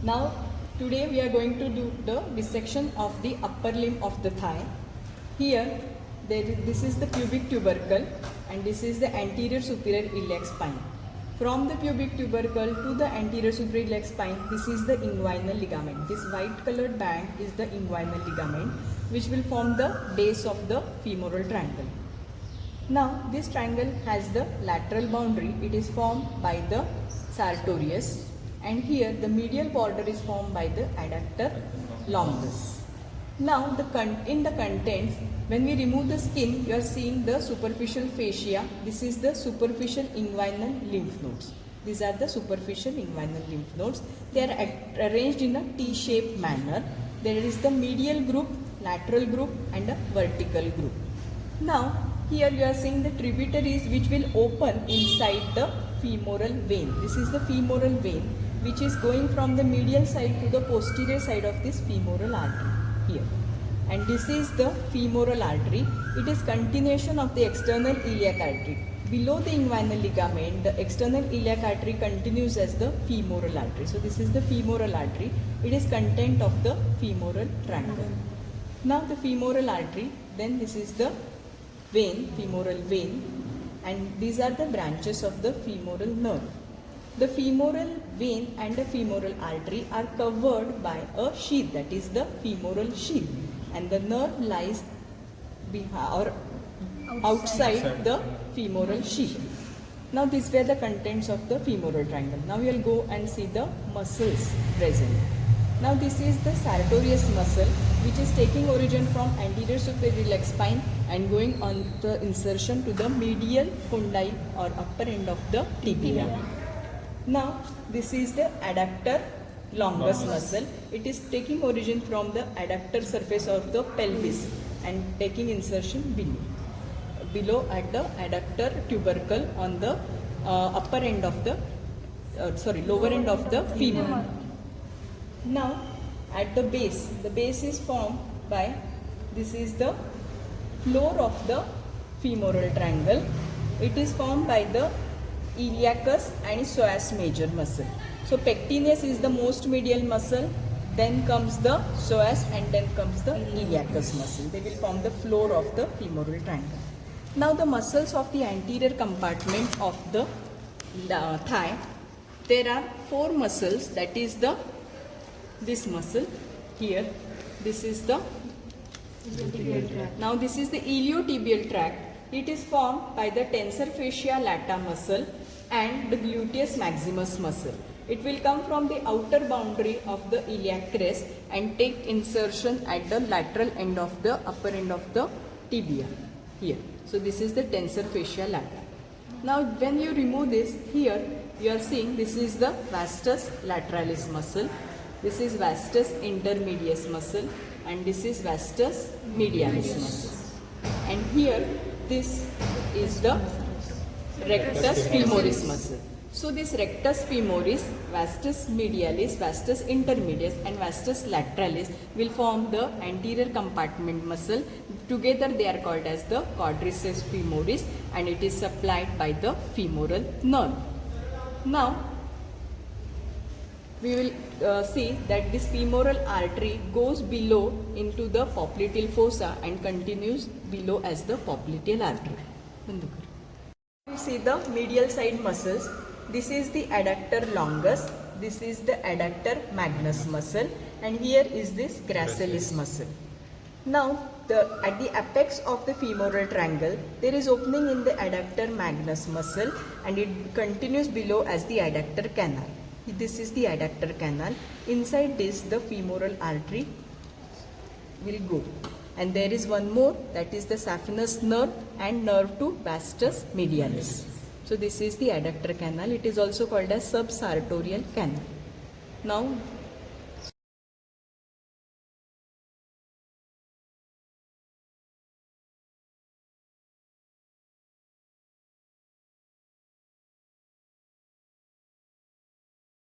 Now, today we are going to do the dissection of the upper limb of the thigh. Here, this is the pubic tubercle and this is the anterior superior iliac spine. From the pubic tubercle to the anterior superior iliac spine, this is the inguinal ligament. This white colored band is the inguinal ligament, which will form the base of the femoral triangle. Now, this triangle has the lateral boundary. It is formed by the sartorius, and here the medial border is formed by the adductor longus. Now, in the contents, when we remove the skin, you are seeing the superficial fascia. This is the superficial inguinal lymph nodes. These are the superficial inguinal lymph nodes. They are arranged in a T-shaped manner. There is the medial group, lateral group, and a vertical group. Now, here you are seeing the tributaries which will open inside the femoral vein. This is the femoral vein which is going from the medial side to the posterior side of this femoral artery here. And this is the femoral artery. It is continuation of the external iliac artery. Below the inguinal ligament, the external iliac artery continues as the femoral artery. So this is the femoral artery. It is content of the femoral triangle. Now the femoral artery, then this is the vein, femoral vein, and these are the branches of the femoral nerve. The femoral vein and the femoral artery are covered by a sheath, that is the femoral sheath, and the nerve lies outside the femoral sheath. Now these were the contents of the femoral triangle. Now we will go and see the muscles present. Now this is the sartorius muscle, which is taking origin from anterior superior iliac spine and going on the insertion to the medial condyle or upper end of the tibia. Now this is the adductor longus muscle. It is taking origin from the adductor surface of the pelvis and taking insertion below at the adductor tubercle on the upper end of the lower end of the femur. Now at the base is formed by, this is the floor of the femoral triangle. It is formed by the iliacus and psoas major muscle. So pectineus is the most medial muscle, then comes the psoas, and then comes the iliacus muscle. They will form the floor of the femoral triangle. Now the muscles of the anterior compartment of the thigh, there are 4 muscles, that is this muscle here, this is the now this is the iliotibial tract. It is formed by the tensor fascia lata muscle and the gluteus maximus muscle. It will come from the outer boundary of the iliac crest and take insertion at the lateral end of the upper end of the tibia here. So this is the tensor fascia lata. Now when you remove this, here you are seeing this is the vastus lateralis muscle. This is vastus intermedius muscle, and this is vastus medialis muscle. And here this is the rectus femoris muscle. So this rectus femoris, vastus medialis, vastus intermedius, and vastus lateralis will form the anterior compartment muscle. Together they are called as the quadriceps femoris, and it is supplied by the femoral nerve. Now we will see that this femoral artery goes below into the popliteal fossa and continues below as the popliteal artery. We see the medial side muscles. This is the adductor longus, this is the adductor magnus muscle, and here is this gracilis muscle. Now at the apex of the femoral triangle, there is opening in the adductor magnus muscle, and it continues below as the adductor canal. This is the adductor canal. Inside this, the femoral artery will go. And there is one more, that is the saphenous nerve and nerve to vastus medialis. So this is the adductor canal. It is also called as subsartorial canal. Now